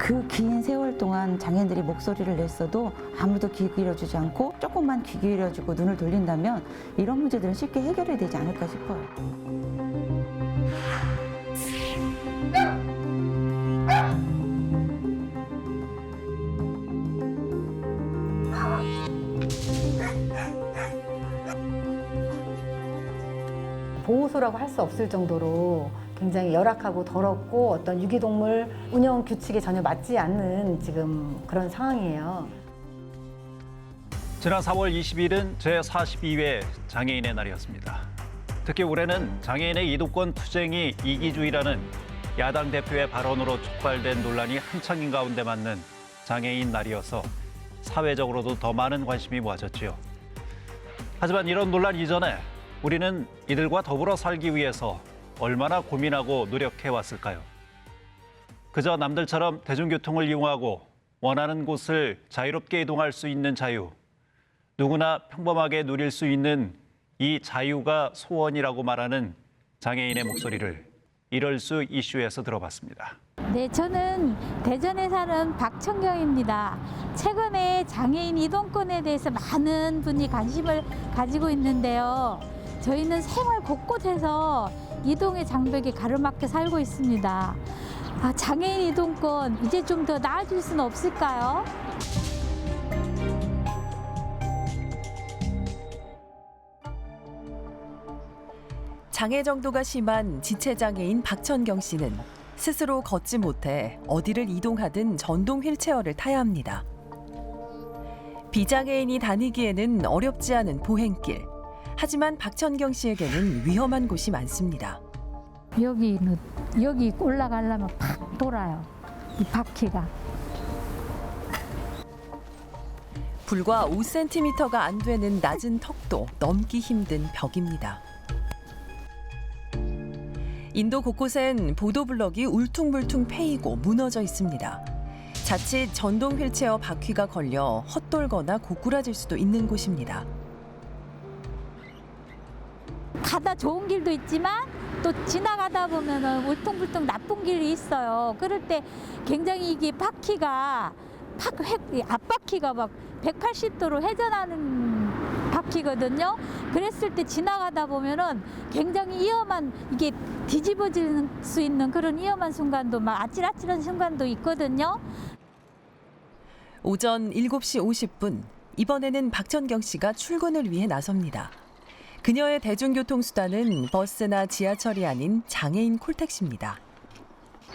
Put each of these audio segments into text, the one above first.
그 긴 세월 동안 장애인들이 목소리를 냈어도 아무도 귀 기울여주지 않고 조금만 귀 기울여주고 눈을 돌린다면 이런 문제들은 쉽게 해결이 되지 않을까 싶어요. 보호소라고 할 수 없을 정도로 굉장히 열악하고 더럽고 어떤 유기동물 운영 규칙에 전혀 맞지 않는 지금 그런 상황이에요. 지난 4월 20일은 제42회 장애인의 날이었습니다. 특히 올해는 장애인의 이동권 투쟁이 이기주의라는 야당 대표의 발언으로 촉발된 논란이 한창인 가운데 맞는 장애인 날이어서 사회적으로도 더 많은 관심이 모아졌지요. 하지만 이런 논란 이전에 우리는 이들과 더불어 살기 위해서 얼마나 고민하고 노력해왔을까요? 그저 남들처럼 대중교통을 이용하고 원하는 곳을 자유롭게 이동할 수 있는 자유, 누구나 평범하게 누릴 수 있는 이 자유가 소원이라고 말하는 장애인의 목소리를 이럴 수 이슈에서 들어봤습니다. 네, 저는 대전에 사는 박청경입니다. 최근에 장애인 이동권에 대해서 많은 분이 관심을 가지고 있는데요. 저희는 생활 곳곳에서 이동의 장벽에 가로막혀 살고 있습니다. 장애인 이동권 이제 좀 더 나아질 수는 없을까요? 장애 정도가 심한 지체장애인 박천경 씨는 스스로 걷지 못해 어디를 이동하든 전동 휠체어를 타야 합니다. 비장애인이 다니기에는 어렵지 않은 보행길. 하지만 박천경 씨에게는 위험한 곳이 많습니다. 여기 올라가려면 팍 돌아요. 이 바퀴가. 불과 5cm가 안 되는 낮은 턱도 넘기 힘든 벽입니다. 인도 곳곳엔 보도블럭이 울퉁불퉁 패이고 무너져 있습니다. 자칫 전동 휠체어 바퀴가 걸려 헛돌거나 고꾸라질 수도 있는 곳입니다. 가다 좋은 길도 있지만 또 지나가다 보면은 울퉁불퉁 나쁜 길이 있어요. 그럴 때 굉장히 이게 바퀴가 앞바퀴가 막 180도로 회전하는 바퀴거든요. 그랬을 때 지나가다 보면은 굉장히 위험한 이게 뒤집어질 수 있는 그런 위험한 순간도 막 아찔아찔한 순간도 있거든요. 오전 7시 50분, 이번에는 박천경 씨가 출근을 위해 나섭니다. 그녀의 대중교통수단은 버스나 지하철이 아닌 장애인 콜택시입니다.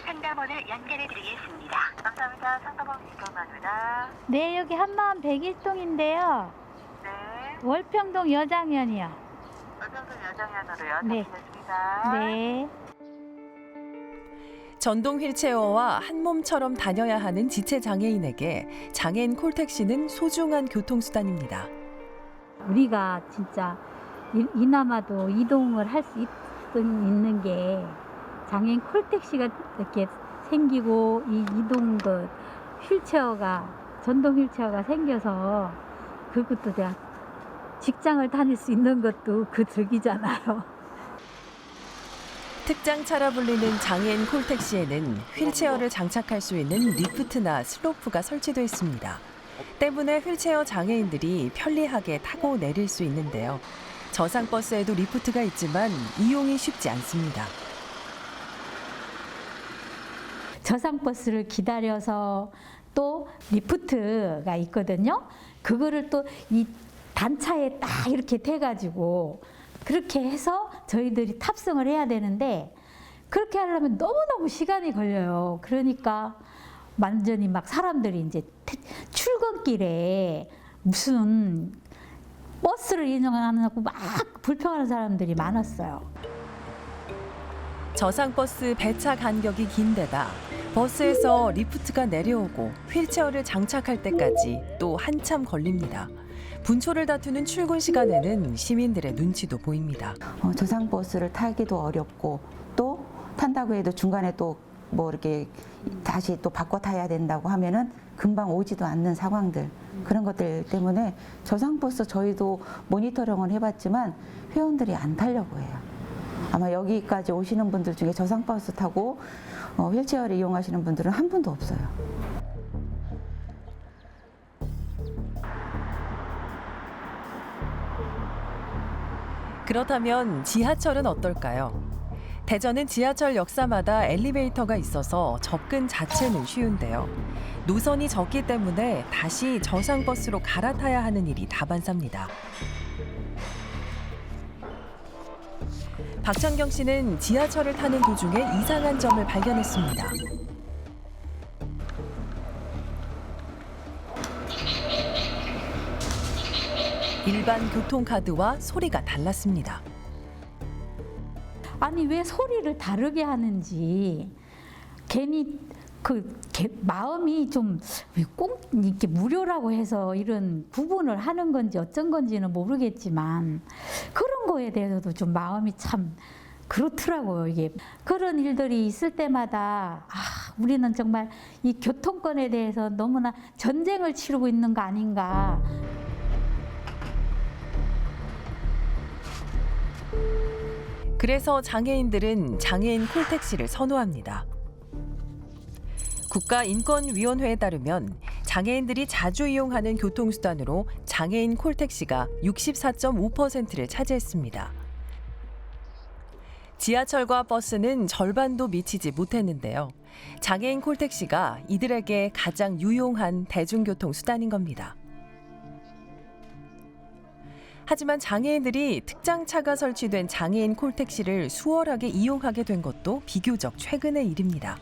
상담원을 연결해드리겠습니다. 감사합니다. 상담원 김경만입니다. 네, 여기 한마음 101동인데요. 네. 월평동 여장현이요. 월평동 여장현으로요. 네. 됐습니다. 네. 전동 휠체어와 한 몸처럼 다녀야 하는 지체 장애인에게 장애인 콜택시는 소중한 교통수단입니다. 우리가 진짜 이나마도 이동을 할 수 있는 게 장애인 콜택시가 이렇게 생기고 이 이동 휠체어가 전동 휠체어가 생겨서 그것도 내가 직장을 다닐 수 있는 것도 그 덕이잖아요. 특장차라 불리는 장애인 콜택시에는 휠체어를 장착할 수 있는 리프트나 슬로프가 설치되어 있습니다. 때문에 휠체어 장애인들이 편리하게 타고 내릴 수 있는데요. 저상버스에도 리프트가 있지만 이용이 쉽지 않습니다. 저상버스를 기다려서 또 리프트가 있거든요. 그거를 또 이 단차에 딱 이렇게 대가지고 그렇게 해서 저희들이 탑승을 해야 되는데 그렇게 하려면 너무너무 시간이 걸려요. 그러니까 완전히 막 사람들이 이제 출근길에 무슨 버스를 이용하고 막 불평하는 사람들이 많았어요. 저상버스 배차 간격이 긴데다 버스에서 리프트가 내려오고 휠체어를 장착할 때까지 또 한참 걸립니다. 분초를 다투는 출근 시간에는 시민들의 눈치도 보입니다. 저상버스를 타기도 어렵고 또 탄다고 해도 중간에 또 뭐 이렇게 다시 또 바꿔 타야 된다고 하면은 금방 오지도 않는 상황들 그런 것들 때문에 저상버스 저희도 모니터링을 해봤지만 회원들이 안 타려고 해요. 아마 여기까지 오시는 분들 중에 저상버스 타고 휠체어를 이용하시는 분들은 한 분도 없어요. 그렇다면 지하철은 어떨까요? 대전은 지하철 역사마다 엘리베이터가 있어서 접근 자체는 쉬운데요. 노선이 적기 때문에 다시 저상버스로 갈아타야 하는 일이 다반사입니다. 박찬경 씨는 지하철을 타는 도중에 이상한 점을 발견했습니다. 일반 교통카드와 소리가 달랐습니다. 아니 왜 소리를 다르게 하는지 괜히 마음이 좀 꼭 이렇게 무료라고 해서 이런 구분을 하는 건지 어쩐 건지는 모르겠지만 그런 거에 대해서도 좀 마음이 참 그렇더라고요. 이게 그런 일들이 있을 때마다 우리는 정말 이 교통권에 대해서 너무나 전쟁을 치르고 있는 거 아닌가. 그래서 장애인들은 장애인 콜택시를 선호합니다. 국가인권위원회에 따르면 장애인들이 자주 이용하는 교통수단으로 장애인 콜택시가 64.5%를 차지했습니다. 지하철과 버스는 절반도 미치지 못했는데요. 장애인 콜택시가 이들에게 가장 유용한 대중교통수단인 겁니다. 하지만 장애인들이 특장차가 설치된 장애인 콜택시를 수월하게 이용하게 된 것도 비교적 최근의 일입니다.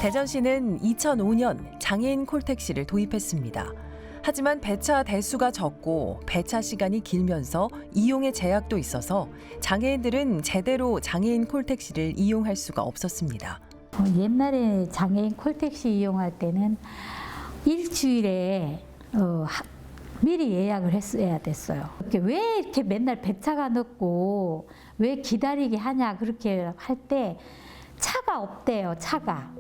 대전시는 2005년 장애인 콜택시를 도입했습니다. 하지만 배차 대수가 적고 배차 시간이 길면서 이용에 제약도 있어서 장애인들은 제대로 장애인 콜택시를 이용할 수가 없었습니다. 옛날에 장애인 콜택시 이용할 때는 일주일에 미리 예약을 했어야 됐어요. 왜 이렇게 맨날 배차가 늦고 왜 기다리게 하냐 그렇게 할 때 차가 없대요, 차가.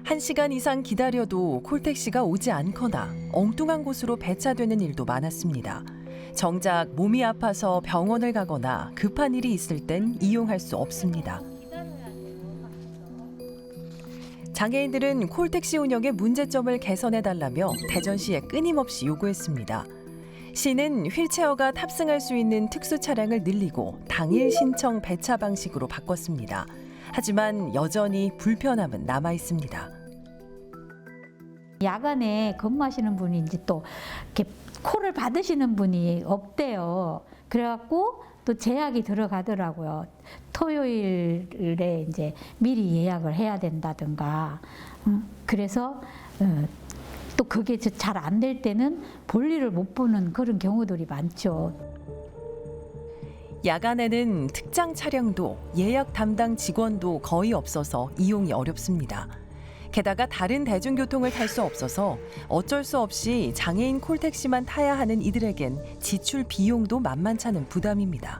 1시간 이상 기다려도 콜택시가 오지 않거나 엉뚱한 곳으로 배차되는 일도 많았습니다. 정작 몸이 아파서 병원을 가거나 급한 일이 있을 땐 이용할 수 없습니다. 장애인들은 콜택시 운영의 문제점을 개선해달라며 대전시에 끊임없이 요구했습니다. 시는 휠체어가 탑승할 수 있는 특수 차량을 늘리고 당일 신청 배차 방식으로 바꿨습니다. 하지만 여전히 불편함은 남아 있습니다. 야간에 근무하시는 분이 이제 또 이렇게 콜을 받으시는 분이 없대요. 그래갖고 또 제약이 들어가더라고요. 토요일에 이제 미리 예약을 해야 된다든가. 그래서 또 그게 잘 안 될 때는 볼일을 못 보는 그런 경우들이 많죠. 야간에는 특장 차량도 예약 담당 직원도 거의 없어서 이용이 어렵습니다. 게다가 다른 대중교통을 탈 수 없어서 어쩔 수 없이 장애인 콜택시만 타야 하는 이들에겐 지출 비용도 만만찮은 부담입니다.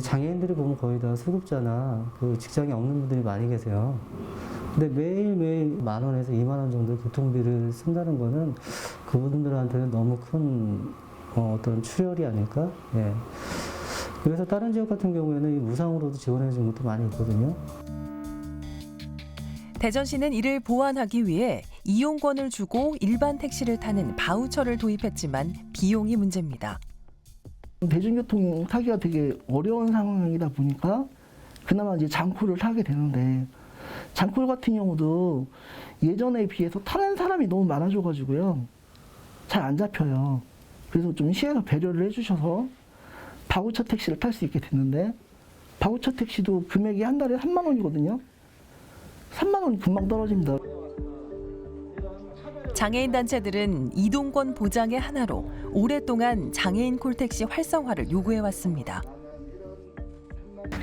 장애인들이 보면 거의 다 수급자나 직장이 없는 분들이 많이 계세요. 근데 매일매일 10,000원에서 20,000원 정도 교통비를 쓴다는 거는 그분들한테는 너무 큰 어떤 출혈이 아닐까? 예. 그래서 다른 지역 같은 경우에는 이 무상으로도 지원해 주는 것도 많이 있거든요. 대전시는 이를 보완하기 위해 이용권을 주고 일반 택시를 타는 바우처를 도입했지만 비용이 문제입니다. 대중교통 타기가 되게 어려운 상황이다 보니까 그나마 이제 장콜을 타게 되는데 장콜 같은 경우도 예전에 비해서 타는 사람이 너무 많아져가지고요. 잘 안 잡혀요. 그래서 좀 시에서 배려를 해주셔서 바우처 택시를 탈 수 있게 됐는데 바우처 택시도 금액이 한 달에 30,000원이거든요. 30,000원이 금방 떨어집니다. 장애인 단체들은 이동권 보장의 하나로 오랫동안 장애인 콜택시 활성화를 요구해왔습니다.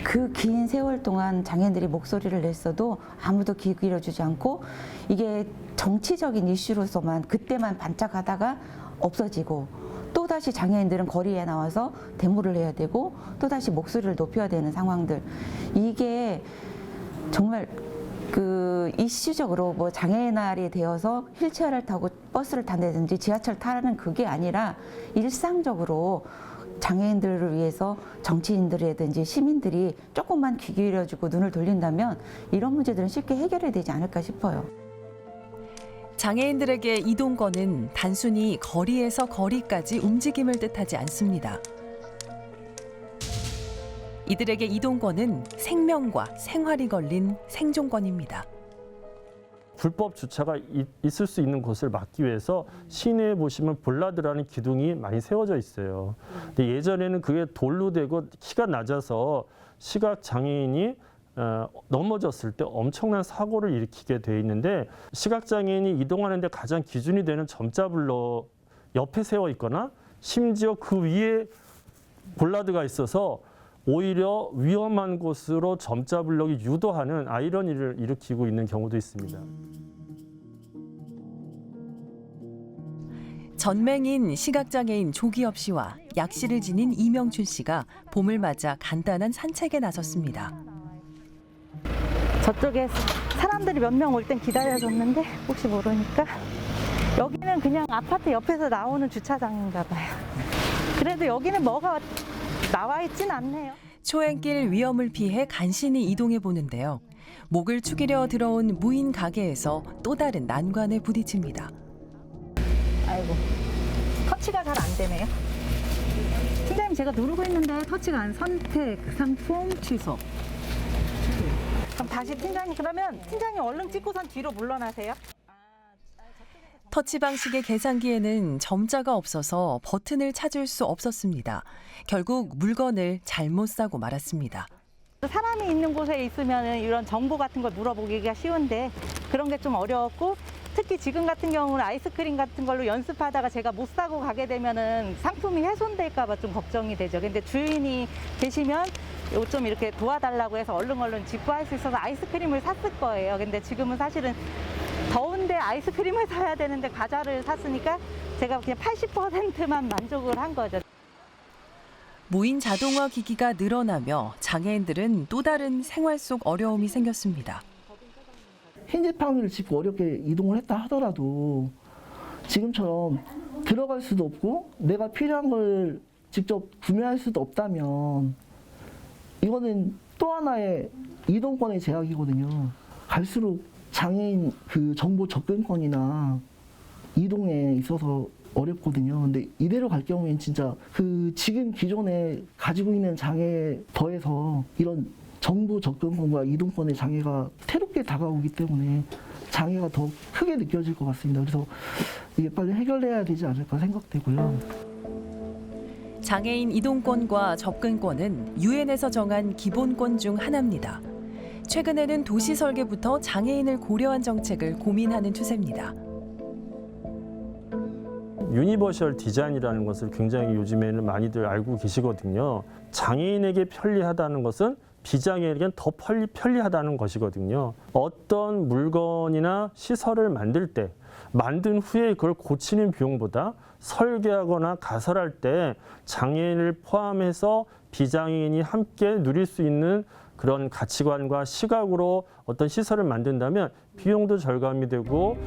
그 긴 세월 동안 장애인들이 목소리를 냈어도 아무도 귀 기울여주지 않고 이게 정치적인 이슈로서만 그때만 반짝하다가 없어지고 또다시 장애인들은 거리에 나와서 데모를 해야 되고 또다시 목소리를 높여야 되는 상황들. 이게 정말 이슈적으로 장애인 날이 되어서 휠체어를 타고 버스를 탄다든지 지하철 타는 그게 아니라 일상적으로 장애인들을 위해서 정치인들이라든지 시민들이 조금만 귀 기울여주고 눈을 돌린다면 이런 문제들은 쉽게 해결이 되지 않을까 싶어요. 장애인들에게 이동권은 단순히 거리에서 거리까지 움직임을 뜻하지 않습니다. 이들에게 이동권은 생명과 생활이 걸린 생존권입니다. 불법 주차가 있을 수 있는 곳을 막기 위해서 시내에 보시면 볼라드라는 기둥이 많이 세워져 있어요. 근데 예전에는 그게 돌로 되고 키가 낮아서 시각 장애인이 넘어졌을 때 엄청난 사고를 일으키게 돼 있는데, 시각 장애인이 이동하는데 가장 기준이 되는 점자블럭 옆에 세워 있거나 심지어 그 위에 볼라드가 있어서 오히려 위험한 곳으로 점자블럭이 유도하는 아이러니를 일으키고 있는 경우도 있습니다. 전맹인 시각장애인 조기엽 씨와 약시를 지닌 이명춘 씨가 봄을 맞아 간단한 산책에 나섰습니다. 저쪽에 사람들이 몇 명 올 땐 기다려줬는데 혹시 모르니까 여기는 그냥 아파트 옆에서 나오는 주차장인가 봐요. 그래도 여기는 뭐가 나와 있진 않네요. 초행길 위험을 피해 간신히 이동해 보는데요. 목을 축이려 들어온 무인 가게에서 또 다른 난관에 부딪힙니다. 아이고, 터치가 잘 안 되네요. 팀장님, 제가 누르고 있는데 터치가 안, 선택, 상품 취소. 그럼 다시 팀장님, 그러면 팀장님 얼른 찍고선 뒤로 물러나세요. 터치 방식의 계산기에는 점자가 없어서 버튼을 찾을 수 없었습니다. 결국 물건을 잘못 사고 말았습니다. 사람이 있는 곳에 있으면 이런 정보 같은 걸 물어보기가 쉬운데 그런 게 좀 어려웠고, 특히 지금 같은 경우는 아이스크림 같은 걸로 연습하다가 제가 못 사고 가게 되면은 상품이 훼손될까 봐 좀 걱정이 되죠. 근데 주인이 계시면 좀 이렇게 도와달라고 해서 얼른 직구할 수 있어서 아이스크림을 샀을 거예요. 근데 지금은 사실은 더운데 아이스크림을 사야 되는데 과자를 샀으니까 제가 그냥 80%만 만족을 한 거죠. 무인 자동화 기기가 늘어나며 장애인들은 또 다른 생활 속 어려움이 생겼습니다. 흰지팡이를 짚고 어렵게 이동을 했다 하더라도 지금처럼 들어갈 수도 없고 내가 필요한 걸 직접 구매할 수도 없다면 이거는 또 하나의 이동권의 제약이거든요. 갈수록 장애인 그 정보 접근권이나 이동에 있어서 어렵거든요. 근데 이대로 갈 경우엔 진짜 그 지금 기존에 가지고 있는 장애에 더해서 이런 정보 접근권과 이동권의 장애가 새롭게 다가오기 때문에 장애가 더 크게 느껴질 것 같습니다. 그래서 이게 빨리 해결해야 되지 않을까 생각되고요. 장애인 이동권과 접근권은 유엔에서 정한 기본권 중 하나입니다. 최근에는 도시 설계부터 장애인을 고려한 정책을 고민하는 추세입니다. 유니버셜 디자인이라는 것을 굉장히 요즘에는 많이들 알고 계시거든요. 장애인에게 편리하다는 것은 비장애인에게는 더 편리하다는 것이거든요. 어떤 물건이나 시설을 만들 때 만든 후에 그걸 고치는 비용보다 설계하거나 가설할 때 장애인을 포함해서 비장애인이 함께 누릴 수 있는 그런 가치관과 시각으로 어떤 시설을 만든다면 비용도 절감이 되고,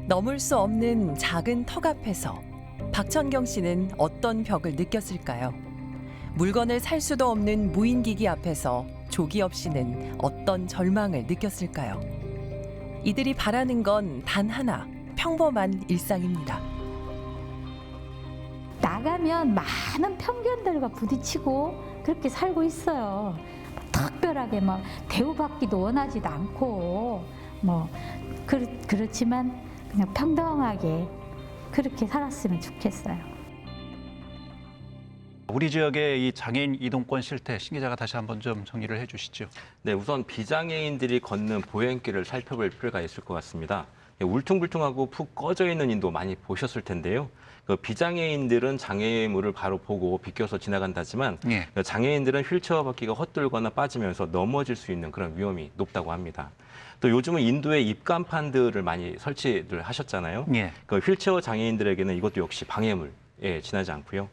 넘을 수 없는 작은 턱 앞에서 박천경 씨는 어떤 벽을 느꼈을까요? 물건을 살 수도 없는 무인기기 앞에서 조기엽 씨는 어떤 절망을 느꼈을까요? 이들이 바라는 건 단 하나, 평범한 일상입니다. 나가면 많은 편견들과 부딪히고 그렇게 살고 있어요. 특별하게 막 대우받기도 원하지도 않고 그렇지만 그냥 평등하게 그렇게 살았으면 좋겠어요. 우리 지역의 이 장애인 이동권 실태, 신 기자가 다시 한번 좀 정리를 해주시죠. 네, 우선 비장애인들이 걷는 보행길을 살펴볼 필요가 있을 것 같습니다. 울퉁불퉁하고 푹 꺼져 있는 인도 많이 보셨을 텐데요. 그 비장애인들은 장애물을 바로 보고 비껴서 지나간다지만 장애인들은 휠체어 바퀴가 헛돌거나 빠지면서 넘어질 수 있는 그런 위험이 높다고 합니다. 또 요즘은 인도에 입간판들을 많이 설치를 하셨잖아요. 그 휠체어 장애인들에게는 이것도 역시 방해물에 지나지 않고요.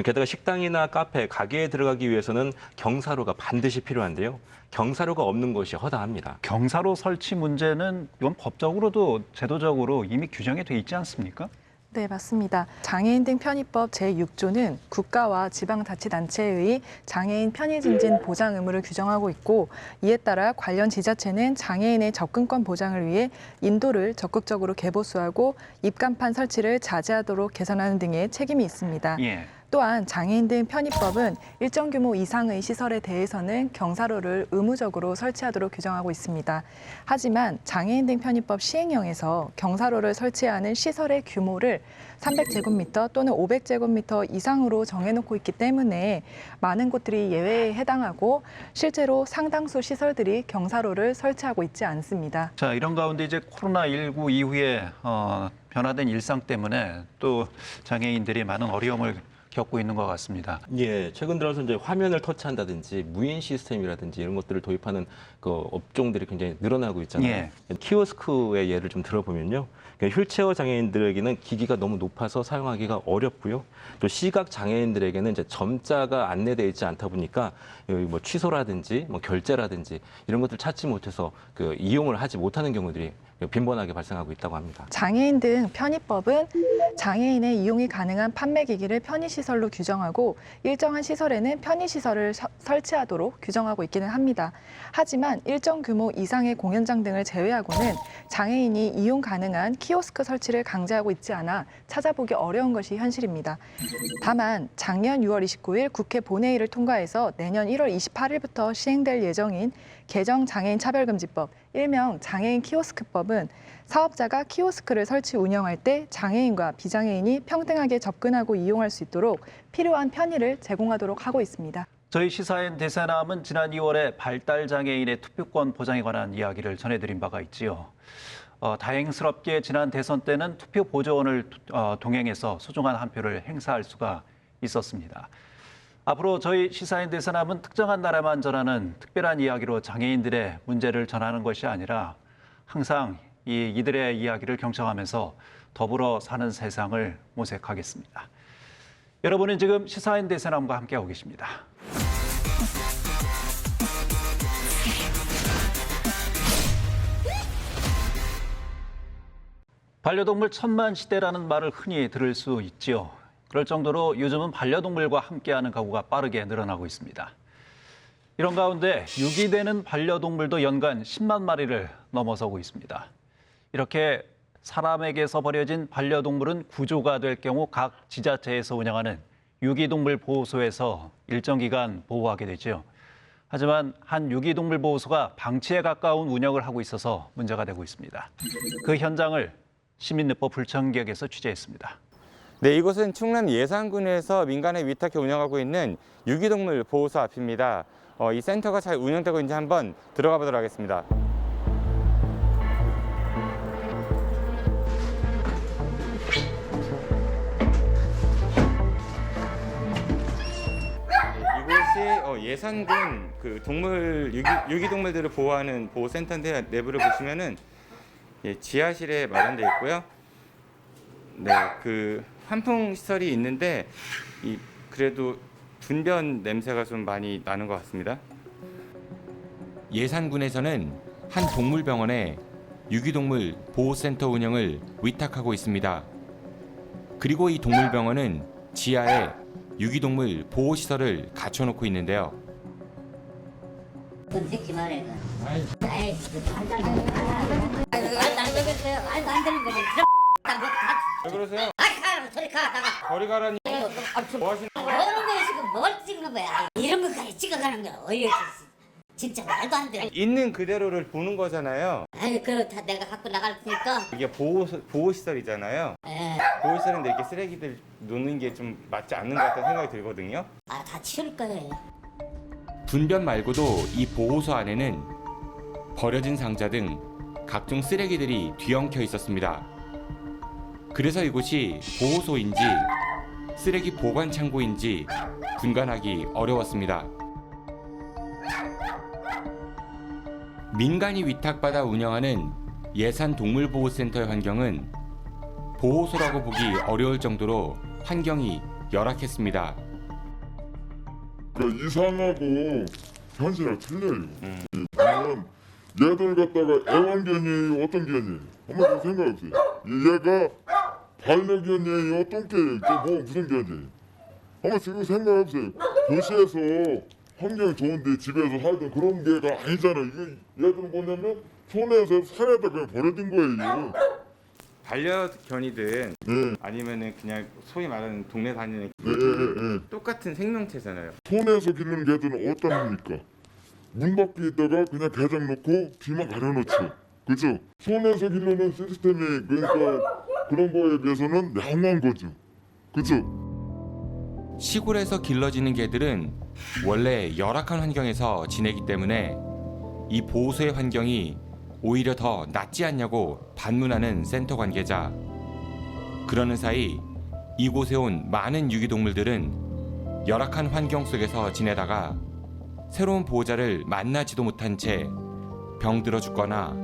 게다가 식당이나 카페, 가게에 들어가기 위해서는 경사로가 반드시 필요한데요. 경사로가 없는 것이 허다합니다. 경사로 설치 문제는 이건 법적으로도 제도적으로 이미 규정이 돼 있지 않습니까? 네, 맞습니다. 장애인 등 편의법 제6조는 국가와 지방자치단체의 장애인 편의 증진 보장 의무를 규정하고 있고, 이에 따라 관련 지자체는 장애인의 접근권 보장을 위해 인도를 적극적으로 개보수하고 입간판 설치를 자제하도록 개선하는 등의 책임이 있습니다. 예. 또한 장애인 등 편의법은 일정 규모 이상의 시설에 대해서는 경사로를 의무적으로 설치하도록 규정하고 있습니다. 하지만 장애인 등 편의법 시행령에서 경사로를 설치하는 시설의 규모를 300제곱미터 또는 500제곱미터 이상으로 정해놓고 있기 때문에 많은 곳들이 예외에 해당하고 실제로 상당수 시설들이 경사로를 설치하고 있지 않습니다. 자, 이런 가운데 이제 코로나19 이후에 변화된 일상 때문에 또 장애인들이 많은 어려움을 겪고 있는 것 같습니다. 예, 최근 들어서 이제 화면을 터치한다든지 무인 시스템이라든지 이런 것들을 도입하는 그 업종들이 굉장히 늘어나고 있잖아요. 예. 키오스크의 예를 좀 들어보면요. 휠체어 장애인들에게는 기기가 너무 높아서 사용하기가 어렵고요. 또 시각 장애인들에게는 이제 점자가 안내되어 있지 않다 보니까 여기 뭐 취소라든지 뭐 결제라든지 이런 것들 찾지 못해서 그 이용을 하지 못하는 경우들이 빈번하게 발생하고 있다고 합니다. 장애인 등 편의법은 장애인의 이용이 가능한 판매기기를 편의시설로 규정하고 일정한 시설에는 편의시설을 설치하도록 규정하고 있기는 합니다. 하지만 일정 규모 이상의 공연장 등을 제외하고는 장애인이 이용 가능한 키오스크 설치를 강제하고 있지 않아 찾아보기 어려운 것이 현실입니다. 다만 작년 6월 29일 국회 본회의를 통과해서 내년 1월 28일부터 시행될 예정인 개정 장애인 차별금지법, 일명 장애인 키오스크법은 사업자가 키오스크를 설치 운영할 때 장애인과 비장애인이 평등하게 접근하고 이용할 수 있도록 필요한 편의를 제공하도록 하고 있습니다. 저희 시사인 대세남은 지난 2월에 발달장애인의 투표권 보장에 관한 이야기를 전해드린 바가 있지요. 다행스럽게 지난 대선 때는 투표 보조원을 동행해서 소중한 한 표를 행사할 수가 있었습니다. 앞으로 저희 시사인 대세남은 특정한 나라만 전하는 특별한 이야기로 장애인들의 문제를 전하는 것이 아니라 항상 이들의 이야기를 경청하면서 더불어 사는 세상을 모색하겠습니다. 여러분은 지금 시사인 대세남과 함께하고 계십니다. 반려동물 천만 시대라는 말을 흔히 들을 수 있지요. 그럴 정도로 요즘은 반려동물과 함께하는 가구가 빠르게 늘어나고 있습니다. 이런 가운데 유기되는 반려동물도 연간 10만 마리를 넘어서고 있습니다. 이렇게 사람에게서 버려진 반려동물은 구조가 될 경우 각 지자체에서 운영하는 유기동물 보호소에서 일정 기간 보호하게 되죠. 하지만 한 유기동물 보호소가 방치에 가까운 운영을 하고 있어서 문제가 되고 있습니다. 그 현장을 시민헌법 불청객에서 취재했습니다. 네, 이곳은 충남 예산군에서 민간에 위탁해 운영하고 있는 유기동물 보호소 앞입니다. 이 센터가 잘 운영되고 있는지 한번 들어가 보도록 하겠습니다. 이곳이 예산군 유기동물들을 보호하는 보호센터인데 내부를 보시면은 지하실에 마련되어 있고요. 네, 환풍 시설이 있는데 그래도 분변 냄새가 좀 많이 나는 것 같습니다. 예산군에서는 한 동물병원에 유기동물 보호센터 운영을 위탁하고 있습니다. 그리고 이 동물병원은 지하에 유기동물 보호시설을 갖춰놓고 있는데요. 왜 그러세요? 저리 가라니. 뭐 하시는 거야? 지금 뭘 찍는 거야? 이런 것까지 찍어가는 거야. 어이없어. 진짜 말도 안 돼. 있는 그대로를 보는 거잖아요. 아니 그렇다 내가 갖고 나갈 테니까. 이게 보호시설이잖아요. 예. 보호시설인데 이렇게 쓰레기들 놓는 게 좀 맞지 않는 것 같다는 생각이 들거든요. 아, 다 치울 거예요. 분변 말고도 이 보호소 안에는 버려진 상자 등 각종 쓰레기들이 뒤엉켜 있었습니다. 그래서 이곳이 보호소인지 쓰레기 보관 창고인지 분간하기 어려웠습니다. 민간이 위탁받아 운영하는 예산동물보호센터의 환경은 보호소라고 보기 어려울 정도로 환경이 열악했습니다. 그러니까 이상하고 현실하고 틀려요. 그러면 얘들 갖다가 애완견이에요? 어떤 견이에요? 한번 더 생각해보세요. 얘가 반려견이에요? 똥개예요? 뭐 무슨 견이에요? 한번 지금 생각해보세요. 도시에서 환경이 좋은데 집에서 살던 그런 개가 아니잖아요. 이게 얘들은 뭐냐면 손에서 산에다 그냥 버려진 거예요. 반려견이든 네. 아니면은 그냥 소위 말하는 동네 다니는 네. 똑같은 생명체잖아요. 손에서 기르는 개들은 어떻습니까? 문 밖에다가 그냥 개장 놓고 귀만 가려놓죠. 그죠? 손에서 기르는 시스템이 그러니까 그런 거에 비해서는 양호한 거죠. 그죠? 시골에서 길러지는 개들은 원래 열악한 환경에서 지내기 때문에 이 보호소의 환경이 오히려 더 낫지 않냐고 반문하는 센터 관계자. 그러는 사이 이곳에 온 많은 유기동물들은 열악한 환경 속에서 지내다가 새로운 보호자를 만나지도 못한 채 병들어 죽거나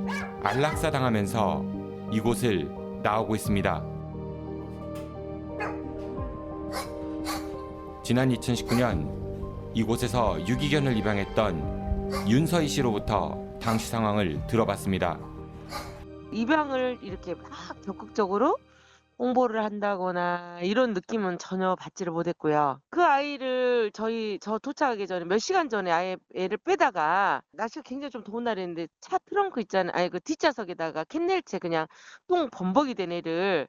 안락사 당하면서 이곳을 나오고 있습니다. 지난 2019년 이곳에서 유기견을 입양했던 윤서희 씨로부터 당시 상황을 들어봤습니다. 입양을 이렇게 막 적극적으로 홍보를 한다거나 이런 느낌은 전혀 받지를 못했고요. 그 아이를 저 도착하기 전에 몇 시간 전에 아예 애를 빼다가 날씨가 굉장히 좀 더운 날이었는데 차 트렁크 있잖아요. 아니 그 뒷좌석에다가 캔넬채 그냥 똥 범벅이 된 애를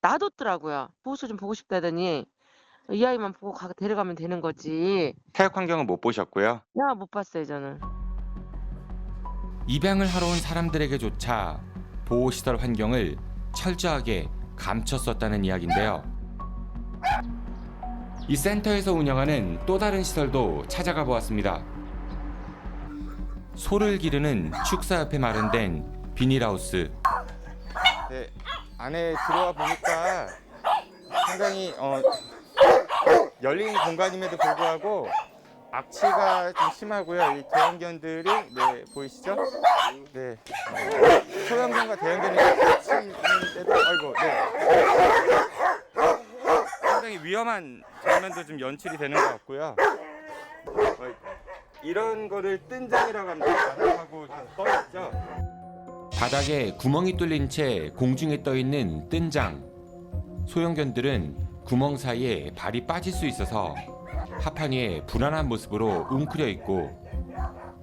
놔뒀더라고요. 보호소 좀 보고 싶다더니 이 아이만 보고 데려가면 되는 거지. 사육 환경은 못 보셨고요. 나 못 봤어요 저는. 입양을 하러 온 사람들에게조차 보호시설 환경을 철저하게 감췄었다는 이야기인데요. 이 센터에서 운영하는 또 다른 시설도 찾아가 보았습니다. 소를 기르는 축사 옆에 마련된 비닐하우스. 네, 안에 들어와 보니까 상당히 열린 공간임에도 불구하고 악취가 좀 심하고요. 이 대형견들이 보이시죠? 네. 소형견과 대형견이 같이 있는데도 아이고 상당히 위험한 장면도 좀 연출이 되는 것 같고요. 이런 거를 뜬장이라고 합니다. 바닥하고 떠 있죠. 바닥에 구멍이 뚫린 채 공중에 떠 있는 뜬장. 소형견들은 구멍 사이에 발이 빠질 수 있어서 하판 위에 불안한 모습으로 웅크려 있고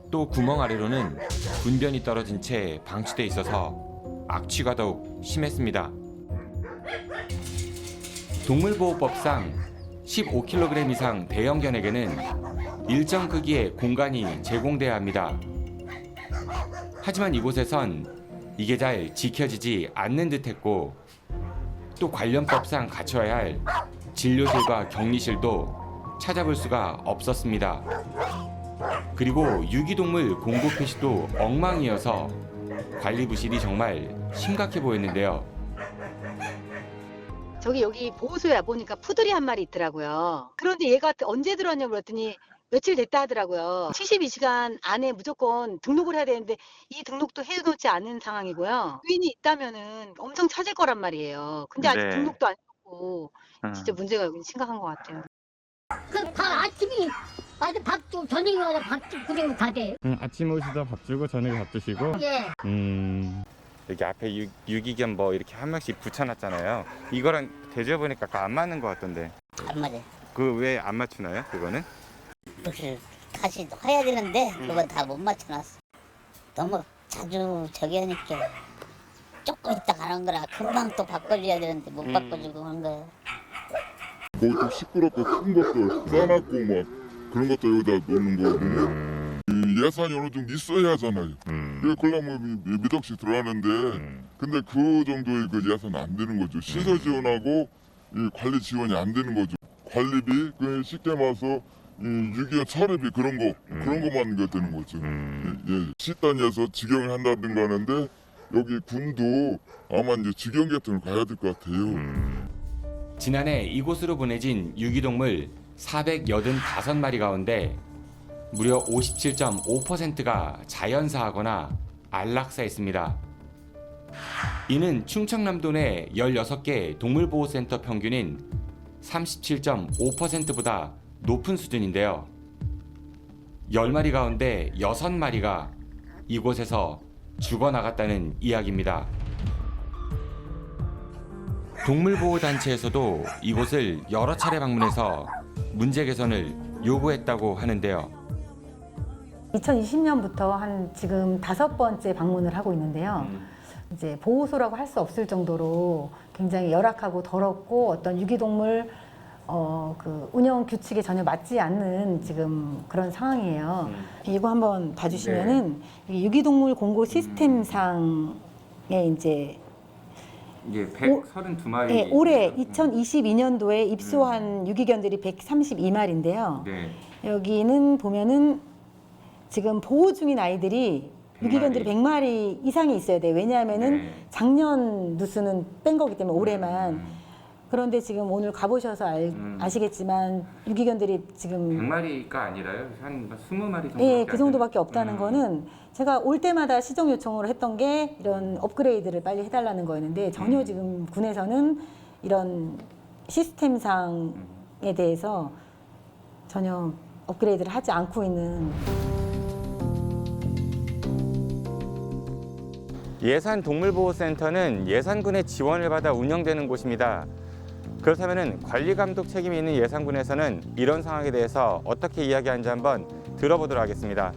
또 구멍 아래로는 분변이 떨어진 채 방치돼 있어서 악취가 더욱 심했습니다. 동물보호법상 15kg 이상 대형견에게는 일정 크기의 공간이 제공돼야 합니다. 하지만 이곳에선 이게 잘 지켜지지 않는 듯했고 또 관련법상 갖춰야 할 진료실과 격리실도 찾아볼 수가 없었습니다. 그리고 유기동물 공고 표시도 엉망이어서 관리 부실이 정말 심각해 보였는데요. 여기 보호소에 보니까 푸들이 한 마리 있더라고요. 그런데 얘가 언제 들어왔냐고 그랬더니 며칠 됐다 하더라고요. 72시간 안에 무조건 등록을 해야 되는데 이 등록도 해놓지 않은 상황이고요. 주인이 있다면은 엄청 찾을 거란 말이에요. 근데 아직 등록도 안 했고 진짜 문제가 여기 심각한 것 같아요. 다 아침이 와서 밥 주고 저녁에 와서 밥 주고 그러면 다 돼. 아침 오시다 밥 주고 저녁에 밥 드시고. 예. 여기 앞에 유기견 뭐 이렇게 한 명씩 붙여놨잖아요. 이거랑 대줘보니까 안 맞는 것 같던데. 안 맞아. 그 왜 안 맞추나요? 그거는? 그걸 다시 해야 되는데 그건 다 못 맞춰놨어. 너무 자주 저기 하니까 조금 있다 가는 거라 금방 또 바꿔줘야 되는데 못 바꿔주고 하는 거야. 거기 좀 시끄럽고 큰 것들 싸놨고 막 그런 것도 여기다 놓는 거거든요. 예산이 어느 정도 있어야 하잖아요. 그러려면 몇 억씩 들어가는데 근데 그 정도의 그 예산 안 되는 거죠. 시설 지원하고 이 관리 지원이 안 되는 거죠. 관리비, 그 쉽게 말해서 유기견 처리비 그런 것만 되는 거죠. 예, 시단위에서 직영을 한다든가 하는데 여기 군도 아마 이제 직영 같은 걸 가야 될 것 같아요. 지난해 이곳으로 보내진 유기동물 485마리 가운데 무려 57.5%가 자연사하거나 안락사했습니다. 이는 충청남도 내 16개 동물보호센터 평균인 37.5%보다 높은 수준인데요. 10마리 가운데 6마리가 이곳에서 죽어나갔다는 이야기입니다. 동물보호단체에서도 이곳을 여러 차례 방문해서 문제 개선을 요구했다고 하는데요. 2020년부터 한 지금 5번째 방문을 하고 있는데요. 이제 보호소라고 할 수 없을 정도로 굉장히 열악하고 더럽고 어떤 유기동물 그 운영 규칙에 전혀 맞지 않는 지금 그런 상황이에요. 이거 한번 봐주시면은 이 유기동물 공고 시스템상에 이제 132마리. 네, 올해 2022년도에 입소한 유기견들이 132마리인데요. 여기는 보면은 지금 보호 중인 아이들이 유기견들이 100마리 이상이 있어야 돼요. 왜냐하면은 작년 누수는 뺀 거기 때문에 올해만. 그런데 지금 오늘 가보셔서 아시겠지만 유기견들이 지금 100마리가 아니라요? 한 20마리 정도? 네, 그 정도밖에 없다는 거는 제가 올 때마다 시정 요청을 했던 게 이런 업그레이드를 빨리 해달라는 거였는데 전혀 지금 군에서는 이런 시스템상에 대해서 전혀 업그레이드를 하지 않고 있는. 예산동물보호센터는 예산군의 지원을 받아 운영되는 곳입니다. 그렇다면 관리감독 책임이 있는 예산군에서는 이런 상황에 대해서 어떻게 이야기하는지 한번 들어보도록 하겠습니다.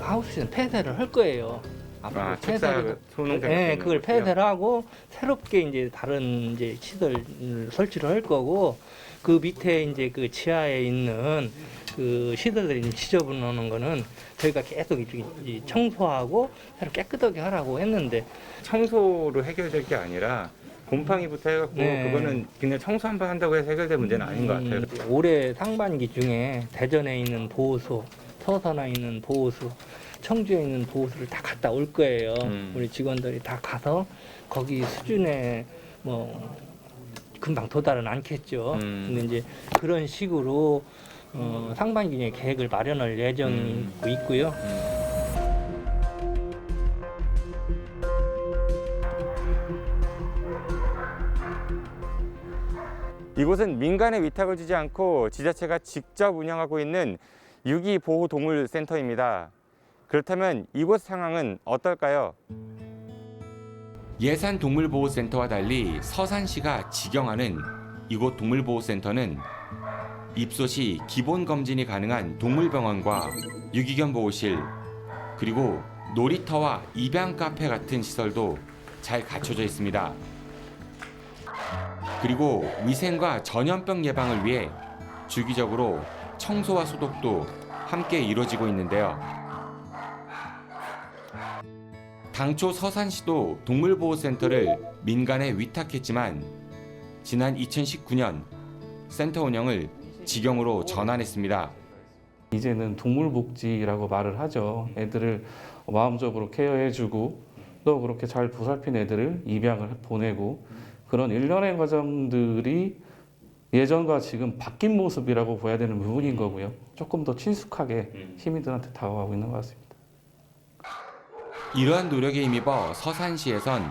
하우스는 폐쇄를 할 거예요. 앞으로 폐쇄를 네, 그걸 폐쇄를 하고 새롭게 이제 다른 이제 시설 설치를 할 거고 그 밑에 이제 그 지하에 있는 그 시설들이 좀 지저분한 거는 저희가 계속 이제 청소하고 새로 깨끗하게 하라고 했는데 청소로 해결될 게 아니라 곰팡이부터 해갖고 그거는 그냥 청소 한 번 한다고 해서 해결될 문제는 아닌 것 같아요. 올해 상반기 중에 대전에 있는 보호소, 서산에 있는 보호소, 청주에 있는 보호소를 다 갔다 올 거예요. 우리 직원들이 다 가서 거기 수준에 뭐 금방 도달은 않겠죠. 근데 이제 그런 식으로 상반기에 계획을 마련할 예정이 있고요. 이곳은 민간에 위탁을 주지 않고 지자체가 직접 운영하고 있는 유기보호동물센터입니다. 그렇다면 이곳 상황은 어떨까요? 예산동물보호센터와 달리 서산시가 직영하는 이곳 동물보호센터는 입소 시 기본 검진이 가능한 동물병원과 유기견 보호실, 그리고 놀이터와 입양 카페 같은 시설도 잘 갖춰져 있습니다. 그리고 위생과 전염병 예방을 위해 주기적으로 청소와 소독도 함께 이루어지고 있는데요. 당초 서산시도 동물보호센터를 민간에 위탁했지만 지난 2019년 센터 운영을 직영으로 전환했습니다. 이제는 동물복지라고 말을 하죠. 애들을 마음적으로 케어해주고 또 그렇게 잘 보살핀 애들을 입양을 보내고 그런 일련의 과정들이 예전과 지금 바뀐 모습이라고 봐야 되는 부분인 거고요. 조금 더 친숙하게 시민들한테 다가가고 있는 것 같습니다. 이러한 노력에 힘입어 서산시에선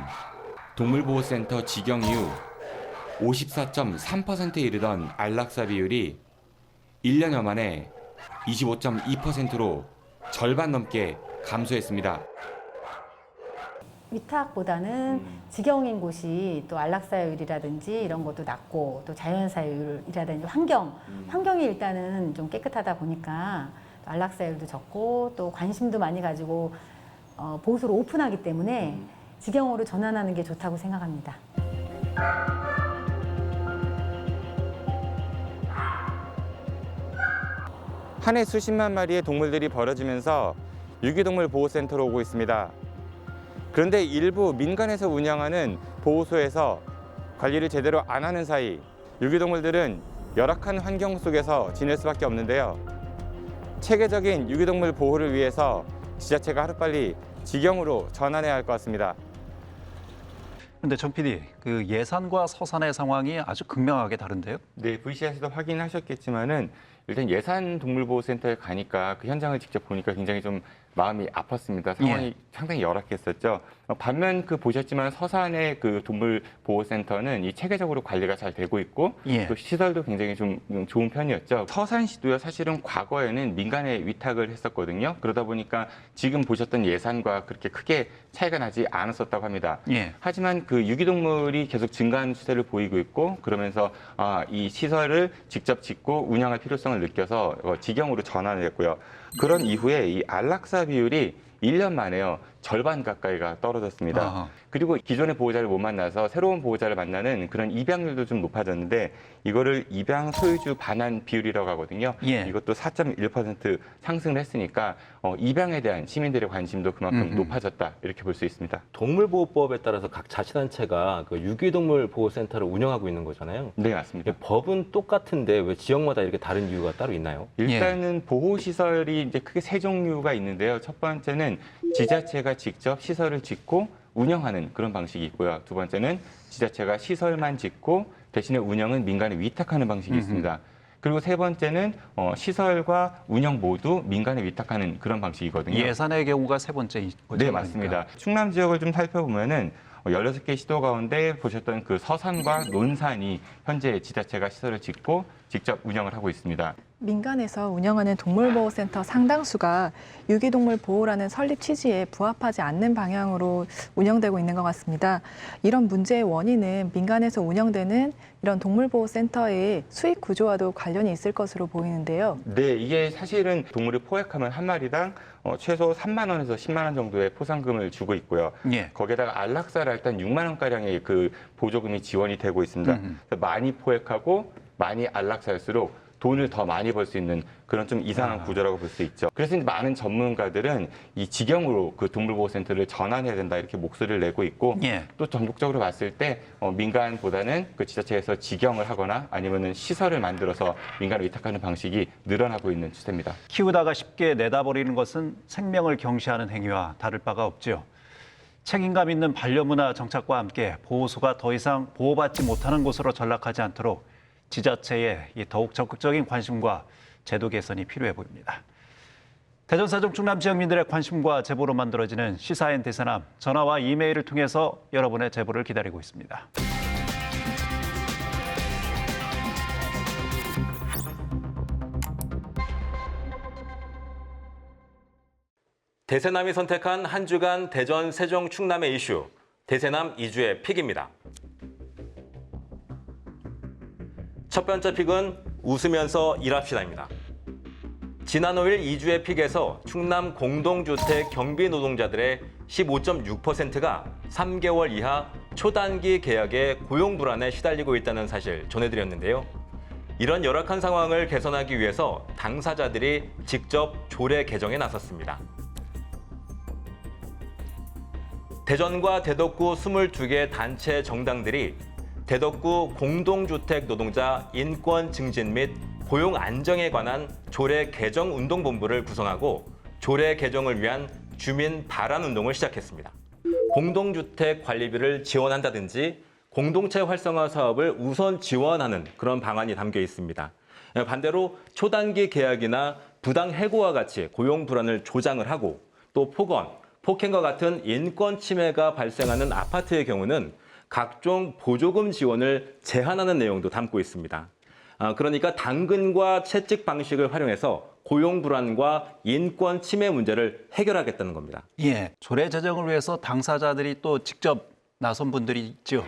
동물보호센터 직영 이후 54.3%에 이르던 안락사 비율이 1년여 만에 25.2%로 절반 넘게 감소했습니다. 위탁보다는 직영인 곳이 또 안락사율이라든지 이런 것도 낮고 또 자연사율이라든지 환경이 일단은 좀 깨끗하다 보니까 안락사율도 적고 또 관심도 많이 가지고 보호소를 오픈하기 때문에 직영으로 전환하는 게 좋다고 생각합니다. 한 해 수십만 마리의 동물들이 버려지면서 유기동물 보호센터로 오고 있습니다. 그런데 일부 민간에서 운영하는 보호소에서 관리를 제대로 안 하는 사이 유기동물들은 열악한 환경 속에서 지낼 수밖에 없는데요. 체계적인 유기동물 보호를 위해서 지자체가 하루빨리 직영으로 전환해야 할 것 같습니다. 근데 정 PD, 그 예산과 서산의 상황이 아주 극명하게 다른데요? 네, VCR에서도 확인하셨겠지만은 일단 예산동물보호센터에 가니까 그 현장을 직접 보니까 굉장히 좀 마음이 아팠습니다. 상황이 상당히 열악했었죠. 반면 보셨지만 서산의 그 동물보호센터는 이 체계적으로 관리가 잘 되고 있고 또 시설도 굉장히 좀 좋은 편이었죠. 서산시도요 사실은 과거에는 민간에 위탁을 했었거든요. 그러다 보니까 지금 보셨던 예산과 그렇게 크게 차이가 나지 않았었다고 합니다. 하지만 그 유기동물이 계속 증가하는 추세를 보이고 있고 그러면서 이 시설을 직접 짓고 운영할 필요성을 느껴서 직영으로 전환을 했고요. 그런 이후에 이 안락사 비율이 1년 만에요. 절반 가까이가 떨어졌습니다. 아하. 그리고 기존의 보호자를 못 만나서 새로운 보호자를 만나는 그런 입양률도 좀 높아졌는데 이거를 입양 소유주 반환 비율이라고 하거든요. 이것도 4.1% 상승을 했으니까 입양에 대한 시민들의 관심도 그만큼 높아졌다 이렇게 볼 수 있습니다. 동물보호법에 따라서 각 자치단체가 그 유기동물 보호센터를 운영하고 있는 거잖아요. 네, 맞습니다. 법은 똑같은데 왜 지역마다 이렇게 다른 이유가 따로 있나요? 일단은 보호시설이 이제 크게 세 종류가 있는데요. 첫 번째는 지자체가 직접 시설을 짓고 운영하는 그런 방식이 있고요. 두 번째는 지자체가 시설만 짓고 대신에 운영은 민간에 위탁하는 방식이 있습니다. 그리고 세 번째는 시설과 운영 모두 민간에 위탁하는 그런 방식이거든요. 예산의 경우가 세 번째인 거죠. 네, 맞습니다. 충남 지역을 좀 살펴보면은 16개 시도 가운데 보셨던 그 서산과 논산이 현재 지자체가 시설을 짓고 직접 운영을 하고 있습니다. 민간에서 운영하는 동물보호센터 상당수가 유기동물 보호라는 설립 취지에 부합하지 않는 방향으로 운영되고 있는 것 같습니다. 이런 문제의 원인은 민간에서 운영되는 이런 동물보호센터의 수익 구조와도 관련이 있을 것으로 보이는데요. 네, 이게 사실은 동물을 포획하면 한 마리당 최소 3만 원에서 10만 원 정도의 포상금을 주고 있고요. 거기에다가 안락사를 할 때 6만 원가량의 그 보조금이 지원이 되고 있습니다. 많이 포획하고 많이 안락사할수록 돈을 더 많이 벌 수 있는 그런 좀 이상한 구조라고 볼 수 있죠. 그래서 이제 많은 전문가들은 이 직영으로 그 동물보호센터를 전환해야 된다 이렇게 목소리를 내고 있고 또 전국적으로 봤을 때 민간보다는 그 지자체에서 직영을 하거나 아니면은 시설을 만들어서 민간에 위탁하는 방식이 늘어나고 있는 추세입니다. 키우다가 쉽게 내다버리는 것은 생명을 경시하는 행위와 다를 바가 없죠. 책임감 있는 반려문화 정착과 함께 보호소가 더 이상 보호받지 못하는 곳으로 전락하지 않도록 지자체의 더욱 적극적인 관심과 제도 개선이 필요해 보입니다. 대전 사정 충남 지역민들의 관심과 제보로 만들어지는 시사인 대세남, 전화와 이메일을 통해서 여러분의 제보를 기다리고 있습니다. 대세남이 선택한 한 주간 대전, 세종, 충남의 이슈, 대세남 2주의 픽입니다. 첫 번째 픽은 웃으면서 일합시다입니다. 지난 5일 2주의 픽에서 충남 공동주택 경비 노동자들의 15.6%가 3개월 이하 초단기 계약의 고용 불안에 시달리고 있다는 사실 전해드렸는데요. 이런 열악한 상황을 개선하기 위해서 당사자들이 직접 조례 개정에 나섰습니다. 대전과 대덕구 22개 단체 정당들이 대덕구 공동주택 노동자 인권 증진 및 고용 안정에 관한 조례 개정 운동본부를 구성하고 조례 개정을 위한 주민 발안 운동을 시작했습니다. 공동주택 관리비를 지원한다든지 공동체 활성화 사업을 우선 지원하는 그런 방안이 담겨 있습니다. 반대로 초단기 계약이나 부당 해고와 같이 고용 불안을 조장을 하고 또 폭언, 폭행과 같은 인권 침해가 발생하는 아파트의 경우는 각종 보조금 지원을 제한하는 내용도 담고 있습니다. 그러니까 당근과 채찍 방식을 활용해서 고용 불안과 인권 침해 문제를 해결하겠다는 겁니다. 예, 조례 제정을 위해서 당사자들이 또 직접 나선 분들이 있죠.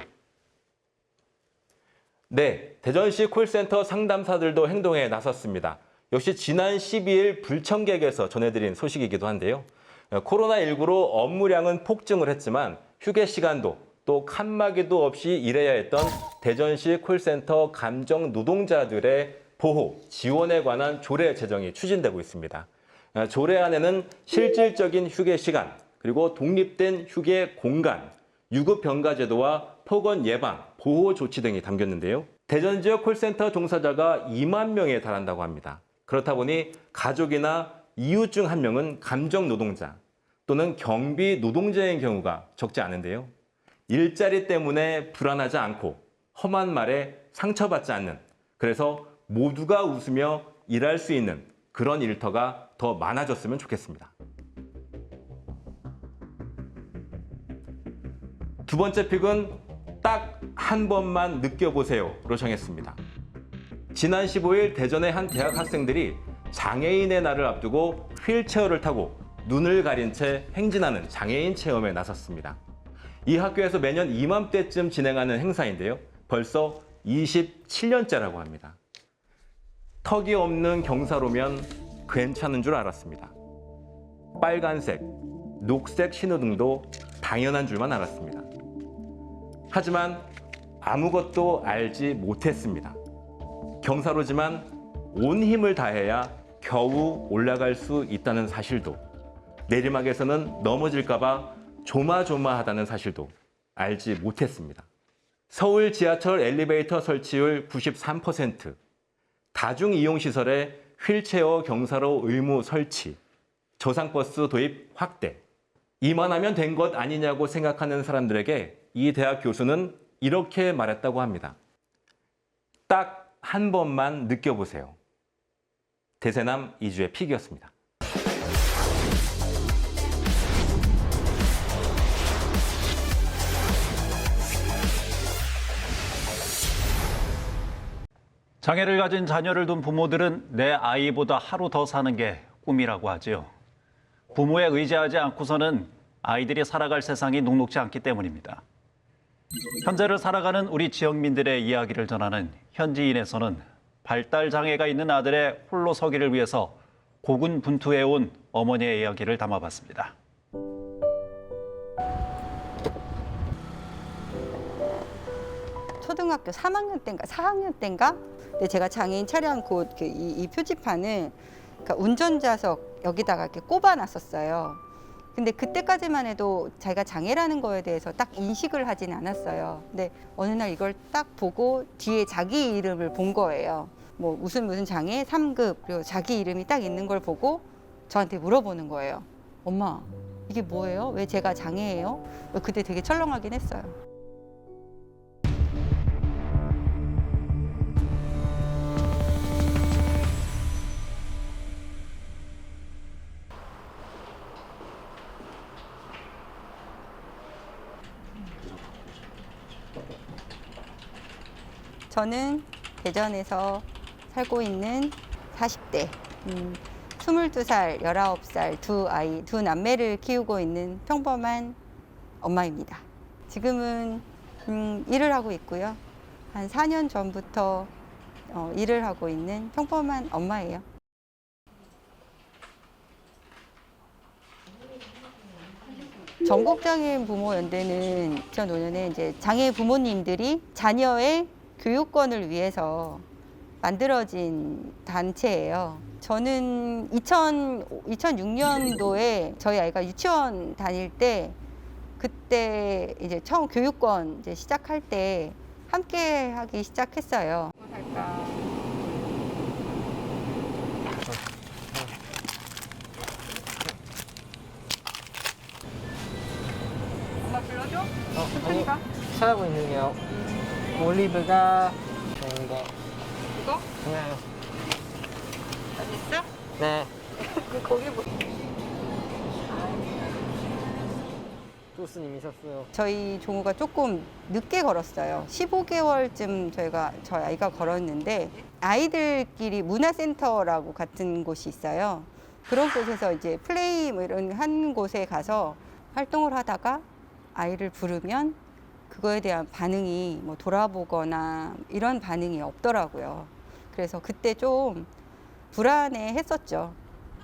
네, 대전시 콜센터 상담사들도 행동에 나섰습니다. 역시 지난 12일 불청객에서 전해드린 소식이기도 한데요. 코로나19로 업무량은 폭증을 했지만 휴게 시간도 또 칸막이도 없이 일해야 했던 대전시 콜센터 감정 노동자들의 보호, 지원에 관한 조례 제정이 추진되고 있습니다. 조례안에는 실질적인 휴게 시간, 그리고 독립된 휴게 공간, 유급 병가 제도와 폭언 예방, 보호 조치 등이 담겼는데요. 대전 지역 콜센터 종사자가 2만 명에 달한다고 합니다. 그렇다 보니 가족이나 이웃 중 한 명은 감정 노동자 또는 경비 노동자인 경우가 적지 않은데요. 일자리 때문에 불안하지 않고 험한 말에 상처받지 않는, 그래서 모두가 웃으며 일할 수 있는 그런 일터가 더 많아졌으면 좋겠습니다. 두 번째 픽은 딱 한 번만 느껴보세요로 정했습니다. 지난 15일 대전의 한 대학 학생들이 장애인의 날을 앞두고 휠체어를 타고 눈을 가린 채 행진하는 장애인 체험에 나섰습니다. 이 학교에서 매년 이맘때쯤 진행하는 행사인데요. 벌써 27년째라고 합니다. 턱이 없는 경사로면 괜찮은 줄 알았습니다. 빨간색, 녹색 신호등도 당연한 줄만 알았습니다. 하지만 아무것도 알지 못했습니다. 경사로지만 온 힘을 다해야 겨우 올라갈 수 있다는 사실도, 내리막에서는 넘어질까봐 조마조마하다는 사실도 알지 못했습니다. 서울 지하철 엘리베이터 설치율 93%, 다중이용시설에 휠체어 경사로 의무 설치, 저상버스 도입 확대. 이만하면 된 것 아니냐고 생각하는 사람들에게 이 대학 교수는 이렇게 말했다고 합니다. 딱 한 번만 느껴보세요. 대세남 이주의 픽이었습니다. 장애를 가진 자녀를 둔 부모들은 내 아이보다 하루 더 사는 게 꿈이라고 하지요. 부모에 의지하지 않고서는 아이들이 살아갈 세상이 녹록지 않기 때문입니다. 현재를 살아가는 우리 지역민들의 이야기를 전하는 현지인에서는 발달 장애가 있는 아들의 홀로 서기를 위해서 고군분투해온 어머니의 이야기를 담아봤습니다. 초등학교 3학년 때인가 4학년 때인가 근데 제가 장애인 차량 곧 이 표지판을 그러니까 운전자석 여기다가 이렇게 꼽아놨었어요. 근데 그때까지만 해도 자기가 장애라는 거에 대해서 딱 인식을 하진 않았어요. 근데 어느 날 이걸 딱 보고 뒤에 자기 이름을 본 거예요. 뭐 무슨 장애 3급 그리고 자기 이름이 딱 있는 걸 보고 저한테 물어보는 거예요. 엄마 이게 뭐예요? 왜 제가 장애예요? 그때 되게 철렁하긴 했어요. 저는 대전에서 살고 있는 40대, 22살, 19살 두 아이, 두 남매를 키우고 있는 평범한 엄마입니다. 지금은 일을 하고 있고요. 한 4년 전부터 일을 하고 있는 평범한 엄마예요. 전국장애인 부모연대는 2005년에 이제 장애 부모님들이 자녀의 교육권을 위해서 만들어진 단체예요. 저는 2006년도에 저희 아이가 유치원 다닐 때 그때 이제 처음 교육권 이제 시작할 때 함께 하기 시작했어요. 엄마 불러줘? 스프리가? 찾아보고 있는 게요. 올리브가 이거. 이거? 네. 맛있어? 네. 거기 뭐? 교수님이셨어요. 저희 종우가 조금 늦게 걸었어요. 15개월쯤 저희 아이가 걸었는데 아이들끼리 문화센터라고 같은 곳이 있어요. 그런 곳에서 이제 플레이 뭐 이런 한 곳에 가서 활동을 하다가 아이를 부르면 그거에 대한 반응이 뭐 돌아보거나 이런 반응이 없더라고요. 그래서 그때 좀 불안해 했었죠.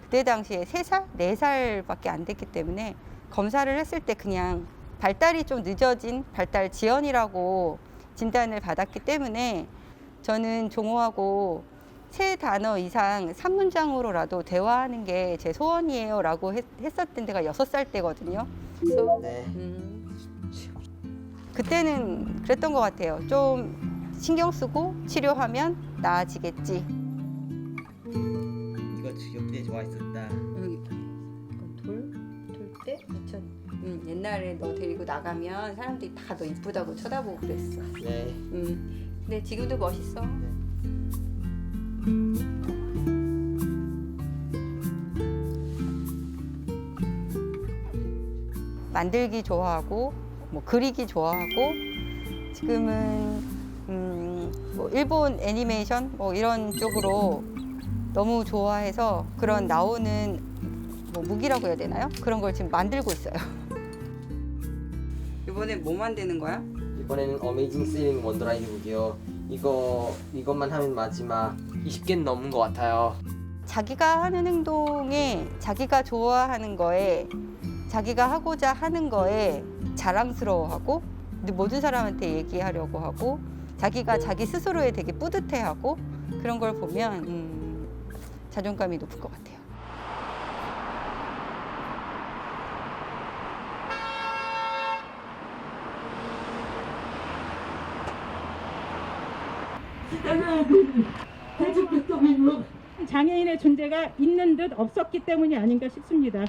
그때 당시에 3살, 4살밖에 안 됐기 때문에 검사를 했을 때 그냥 발달이 좀 늦어진 발달 지연이라고 진단을 받았기 때문에 저는 종호하고 3단어 이상 3문장으로라도 대화하는 게 제 소원이에요 라고 했었던 데가 6살 때거든요. 그래서 네. 그때는 그랬던 것 같아요. 좀 신경 쓰고 치료하면 나아지겠지. 이거 그때 좋아했었다. 돌 때? 옛날에 너 데리고 나가면 사람들이 다 너 이쁘다고 쳐다보고 그랬어. 네. 근데 지금도 멋있어. 만들기 좋아하고 뭐 그리기 좋아하고 지금은 뭐 일본 애니메이션 뭐 이런 쪽으로 너무 좋아해서 그런 나오는 뭐 무기라고 해야 되나요? 그런 걸 지금 만들고 있어요. 이번에 뭐 만드는 거야? 이번에는 어메이징 스릴링 원더라이드 무기요. 이것만 하면 마지막 20개는 넘은 것 같아요. 자기가 하는 행동에 자기가 좋아하는 거에 자기가 하고자 하는 거에 자랑스러워하고 모든 사람한테 얘기하려고 하고 자기가 자기 스스로에 되게 뿌듯해하고 그런 걸 보면 자존감이 높을 것 같아요. 장애인의 존재가 있는 듯 없었기 때문이 아닌가 싶습니다.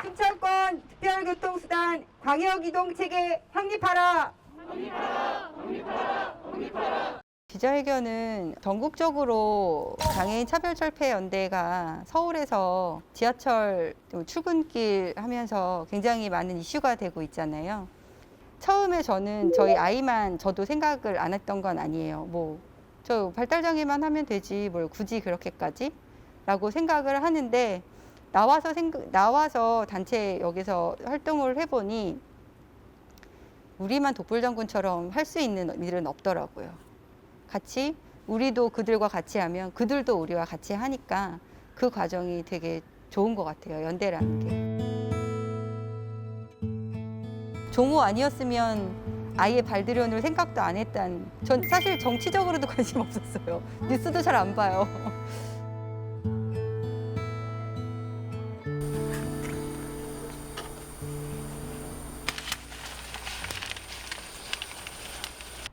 승차권 특별교통수단 광역이동체계 확립하라! 기자회견은 전국적으로 장애인 차별철폐연대가 서울에서 지하철 출근길 하면서 굉장히 많은 이슈가 되고 있잖아요. 처음에 저는 저희 아이만 저도 생각을 안 했던 건 아니에요. 뭐 저 발달장애만 하면 되지 뭘 굳이 그렇게까지? 라고 생각을 하는데 나와서 단체 여기서 활동을 해보니 우리만 독불장군처럼 할 수 있는 일은 없더라고요. 같이 우리도 그들과 같이 하면 그들도 우리와 같이 하니까 그 과정이 되게 좋은 것 같아요. 연대라는 게. 종호 아니었으면 아예 발들여놓을 생각도 안 했단. 전 사실 정치적으로도 관심 없었어요. 뉴스도 잘 안 봐요.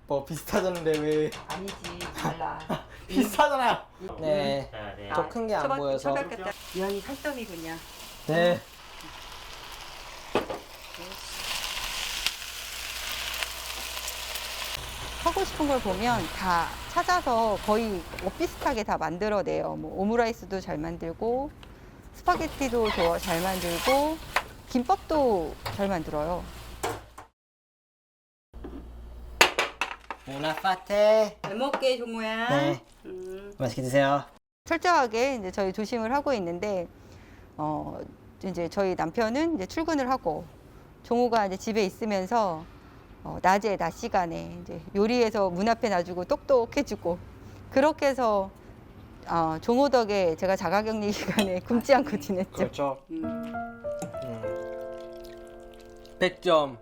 뭐 비슷하던데 왜? 아니지, 달라. 비슷하잖아요. 네. 더 큰 게 안 보여서. 유한이 살점이군요. 네. 하고 싶은 걸 보면 다 찾아서 거의 비슷하게 다 만들어내요. 뭐 오므라이스도 잘 만들고 스파게티도 잘 만들고 김밥도 잘 만들어요. 보나파테. 잘 먹게 종호야. 네. 맛있게 드세요. 철저하게 이제 저희 조심을 하고 있는데 이제 저희 남편은 이제 출근을 하고 종호가 이제 집에 있으면서 낮 시간에 이제 요리해서 문 앞에 놔주고 똑똑해주고 그렇게 해서 종호 덕에 제가 자가격리 기간에 굶지 않고 지냈죠. 그렇죠. 100점.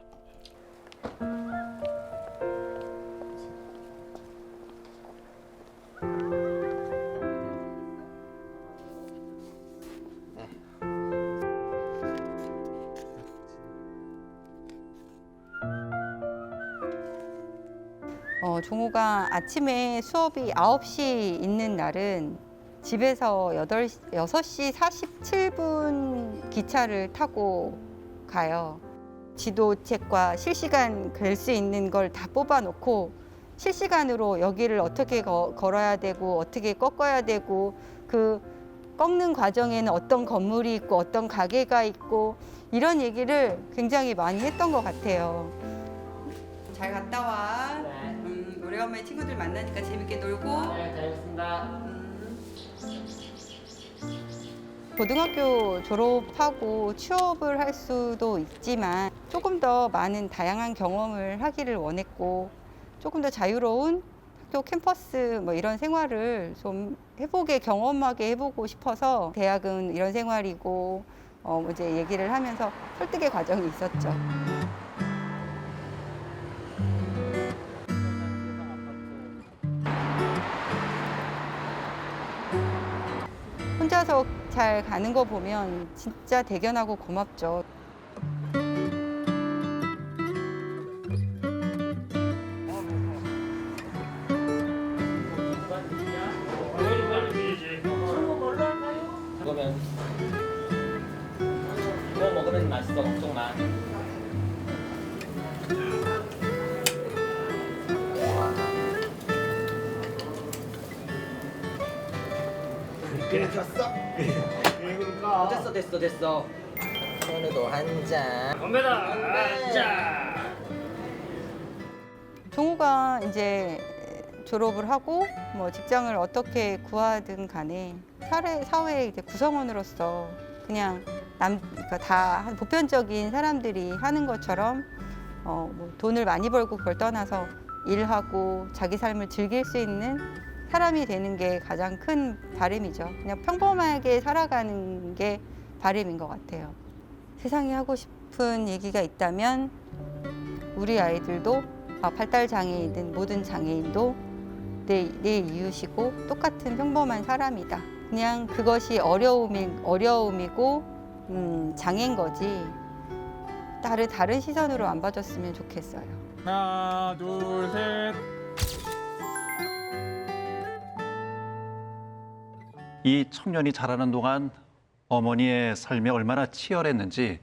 종호가 아침에 수업이 9시 있는 날은 집에서 6시 47분 기차를 타고 가요. 지도책과 실시간 될 수 있는 걸 다 뽑아놓고 실시간으로 여기를 어떻게 걸어야 되고 어떻게 꺾어야 되고 그 꺾는 과정에는 어떤 건물이 있고 어떤 가게가 있고 이런 얘기를 굉장히 많이 했던 것 같아요. 잘 갔다 와. 오래간만에 친구들 만나니까 재밌게 놀고. 네, 다녀왔습니다. 고등학교 졸업하고 취업을 할 수도 있지만 조금 더 많은 다양한 경험을 하기를 원했고 조금 더 자유로운 학교 캠퍼스 뭐 이런 생활을 좀 경험하게 해보고 싶어서 대학은 이런 생활이고 이제 얘기를 하면서 설득의 과정이 있었죠. 혼자서 잘 가는 거 보면 진짜 대견하고 고맙죠. 그러면 이거 먹으면 맛있어. 걱정 마. 그래 줬어? 됐어. 현우도 한 잔. 건배다. 자. 종우가 이제 졸업을 하고 뭐 직장을 어떻게 구하든 간에 사회의 이제 구성원으로서 그냥 그러니까 다 보편적인 사람들이 하는 것처럼 뭐 돈을 많이 벌고 그걸 떠나서 일하고 자기 삶을 즐길 수 있는 사람이 되는 게 가장 큰 바람이죠. 그냥 평범하게 살아가는 게 바람인 것 같아요. 세상에 하고 싶은 얘기가 있다면 우리 아이들도 발달 장애인든 모든 장애인도 내 이웃이고 똑같은 평범한 사람이다. 그냥 그것이 어려움이고 장애인 거지. 다른 시선으로 안 봐줬으면 좋겠어요. 하나, 둘, 셋. 이 청년이 자라는 동안 어머니의 삶이 얼마나 치열했는지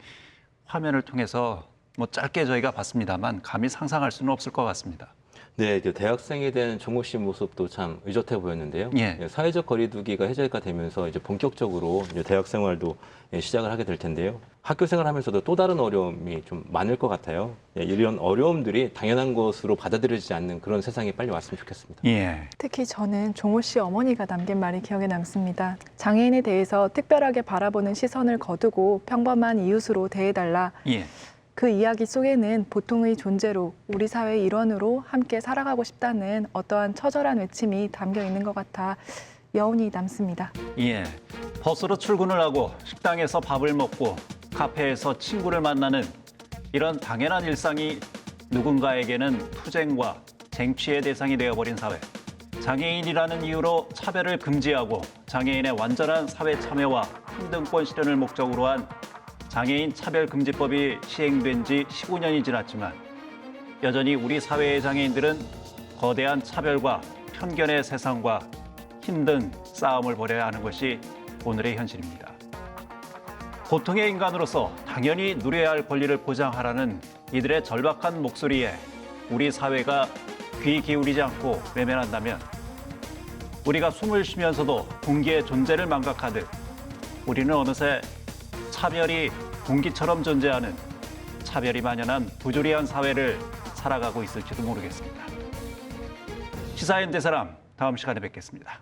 화면을 통해서 뭐 짧게 저희가 봤습니다만 감히 상상할 수는 없을 것 같습니다. 네, 이제 대학생이 된 종호 씨 모습도 참 의젓해 보였는데요. 예. 사회적 거리두기가 해제가 되면서 이제 본격적으로 이제 대학 생활도 시작을 하게 될 텐데요. 학교 생활하면서도 또 다른 어려움이 좀 많을 것 같아요. 이런 어려움들이 당연한 것으로 받아들여지지 않는 그런 세상이 빨리 왔으면 좋겠습니다. 예. 특히 저는 종호 씨 어머니가 남긴 말이 기억에 남습니다. 장애인에 대해서 특별하게 바라보는 시선을 거두고 평범한 이웃으로 대해달라. 예. 그 이야기 속에는 보통의 존재로 우리 사회의 일원으로 함께 살아가고 싶다는 어떠한 처절한 외침이 담겨 있는 것 같아 여운이 남습니다. 예. 버스로 출근을 하고 식당에서 밥을 먹고 카페에서 친구를 만나는 이런 당연한 일상이 누군가에게는 투쟁과 쟁취의 대상이 되어버린 사회. 장애인이라는 이유로 차별을 금지하고 장애인의 완전한 사회 참여와 평등권 실현을 목적으로 한 장애인 차별금지법이 시행된 지 15년이 지났지만 여전히 우리 사회의 장애인들은 거대한 차별과 편견의 세상과 힘든 싸움을 벌여야 하는 것이 오늘의 현실입니다. 보통의 인간으로서 당연히 누려야 할 권리를 보장하라는 이들의 절박한 목소리에 우리 사회가 귀 기울이지 않고 외면한다면 우리가 숨을 쉬면서도 공기의 존재를 망각하듯 우리는 어느새 차별이 공기처럼 존재하는 차별이 만연한 부조리한 사회를 살아가고 있을지도 모르겠습니다. 시사인 대사람 다음 시간에 뵙겠습니다.